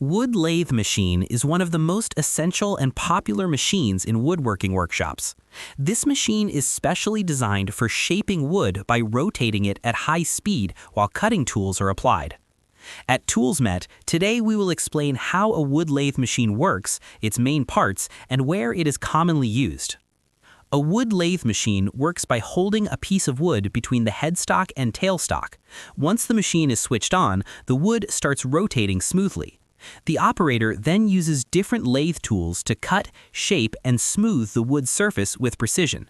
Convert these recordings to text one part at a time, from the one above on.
Wood lathe machine is one of the most essential and popular machines in woodworking workshops. This machine is specially designed for shaping wood by rotating it at high speed while cutting tools are applied. At ToolsMet, today we will explain how a wood lathe machine works, its main parts, and where it is commonly used. A wood lathe machine works by holding a piece of wood between the headstock and tailstock. Once the machine is switched on, the wood starts rotating smoothly. The operator then uses different lathe tools to cut, shape, and smooth the wood surface with precision.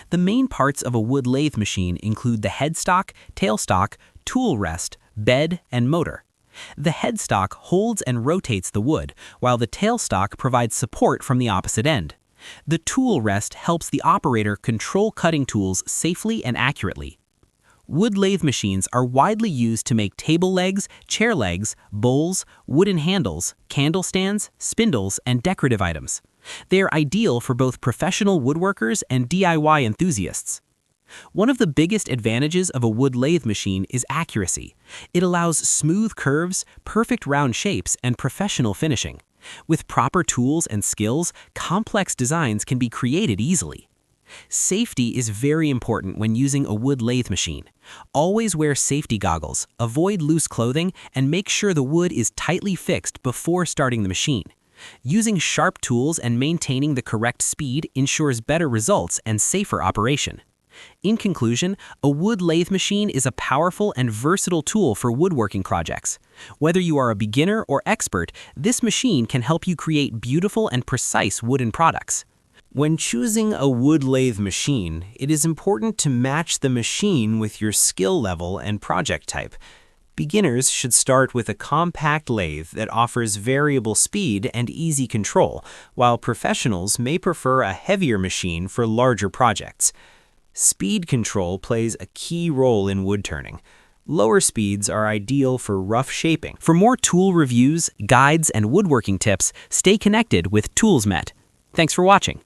The main parts of a wood lathe machine include the headstock, tailstock, tool rest, bed, and motor. The headstock holds and rotates the wood, while the tailstock provides support from the opposite end. The tool rest helps the operator control cutting tools safely and accurately. Wood lathe machines are widely used to make table legs, chair legs, bowls, wooden handles, candle stands, spindles, and decorative items. They are ideal for both professional woodworkers and DIY enthusiasts. One of the biggest advantages of a wood lathe machine is accuracy. It allows smooth curves, perfect round shapes, and professional finishing. With proper tools and skills, complex designs can be created easily. Safety is very important when using a wood lathe machine. Always wear safety goggles, avoid loose clothing, and make sure the wood is tightly fixed before starting the machine. Using sharp tools and maintaining the correct speed ensures better results and safer operation. In conclusion, a wood lathe machine is a powerful and versatile tool for woodworking projects. Whether you are a beginner or expert, this machine can help you create beautiful and precise wooden products. When choosing a wood lathe machine, it is important to match the machine with your skill level and project type. Beginners should start with a compact lathe that offers variable speed and easy control, while professionals may prefer a heavier machine for larger projects. Speed control plays a key role in wood turning. Lower speeds are ideal for rough shaping. For more tool reviews, guides, and woodworking tips, stay connected with ToolsMet. Thanks for watching.